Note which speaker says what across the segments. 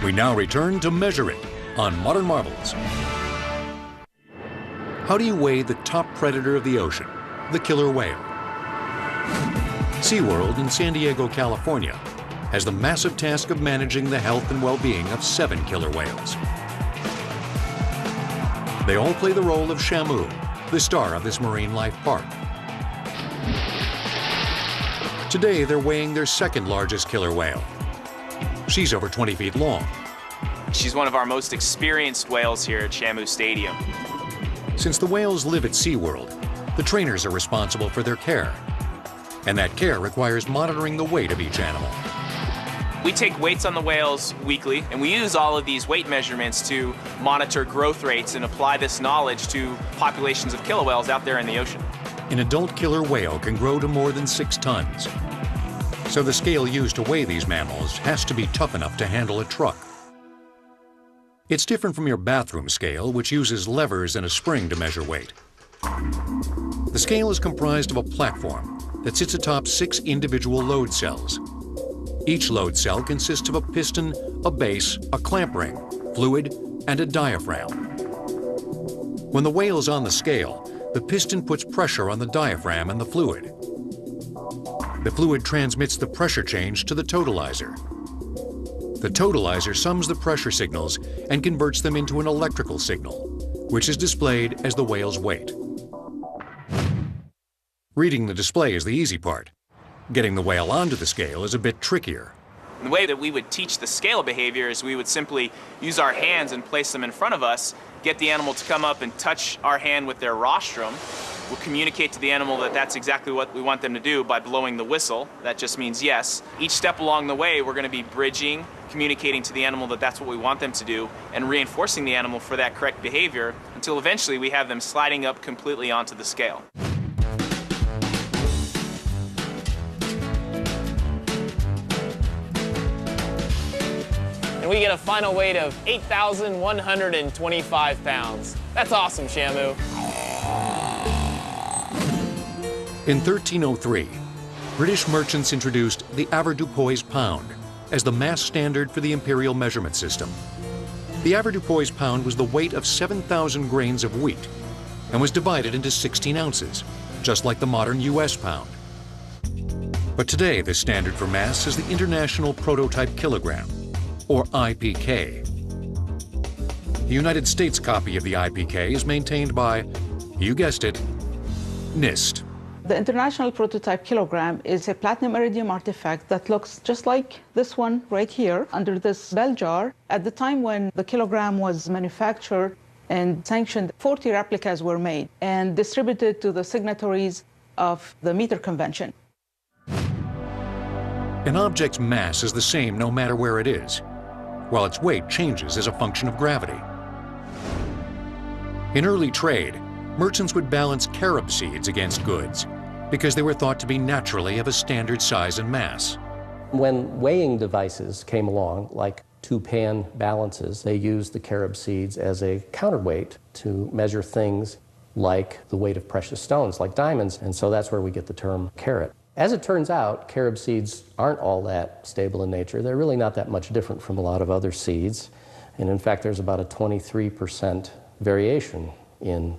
Speaker 1: We now return to Measure It on Modern Marvels. How do you weigh the top predator of the ocean, the killer whale? SeaWorld in San Diego, California, has the massive task of managing the health and well-being of 7 killer whales. They all play the role of Shamu, the star of this marine life park. Today, they're weighing their second largest killer whale. She's over 20 feet long.
Speaker 2: She's one of our most experienced whales here at Shamu Stadium.
Speaker 1: Since the whales live at SeaWorld, the trainers are responsible for their care. And that care requires monitoring the weight of each animal.
Speaker 2: We take weights on the whales weekly, and we use all of these weight measurements to monitor growth rates and apply this knowledge to populations of killer whales out there in the ocean.
Speaker 1: An adult killer whale can grow to more than 6 tons. So the scale used to weigh these mammals has to be tough enough to handle a truck. It's different from your bathroom scale, which uses levers and a spring to measure weight. The scale is comprised of a platform that sits atop 6 individual load cells. Each load cell consists of a piston, a base, a clamp ring, fluid, and a diaphragm. When the whale is on the scale, the piston puts pressure on the diaphragm and the fluid. The fluid transmits the pressure change to the totalizer. The totalizer sums the pressure signals and converts them into an electrical signal, which is displayed as the whale's weight. Reading the display is the easy part. Getting the whale onto the scale is a bit trickier.
Speaker 2: The way that we would teach the scale behavior is we would simply use our hands and place them in front of us, get the animal to come up and touch our hand with their rostrum. We'll communicate to the animal that that's exactly what we want them to do by blowing the whistle. That just means yes. Each step along the way, we're going to be bridging, communicating to the animal that that's what we want them to do, and reinforcing the animal for that correct behavior until eventually we have them sliding up completely onto the scale.
Speaker 3: And we get a final weight of 8,125 pounds. That's awesome, Shamu.
Speaker 1: In 1303, British merchants introduced the avoirdupois pound as the mass standard for the imperial measurement system. The avoirdupois pound was the weight of 7,000 grains of wheat and was divided into 16 ounces, just like the modern US pound. But today, the standard for mass is the International Prototype Kilogram, or IPK. The United States copy of the IPK is maintained by, you guessed it, NIST.
Speaker 4: The International Prototype Kilogram is a platinum iridium artifact that looks just like this one right here under this bell jar. At the time when the kilogram was manufactured and sanctioned, 40 replicas were made and distributed to the signatories of the Meter Convention.
Speaker 1: An object's mass is the same no matter where it is, while its weight changes as a function of gravity. In early trade, merchants would balance carob seeds against goods because they were thought to be naturally of a standard size and mass.
Speaker 5: When weighing devices came along, like 2-pan balances, they used the carob seeds as a counterweight to measure things like the weight of precious stones, like diamonds, and so that's where we get the term carat. As it turns out, carob seeds aren't all that stable in nature. They're really not that much different from a lot of other seeds. And in fact, there's about a 23% variation in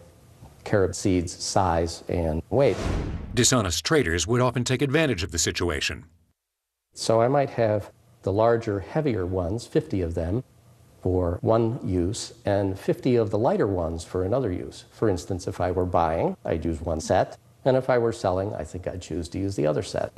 Speaker 5: carob seeds' size and weight.
Speaker 1: Dishonest traders would often take advantage of the situation.
Speaker 5: So I might have the larger, heavier ones, 50 of them, for one use, and 50 of the lighter ones for another use. For instance, if I were buying, I'd use one set. And if I were selling, I think I'd choose to use the other set.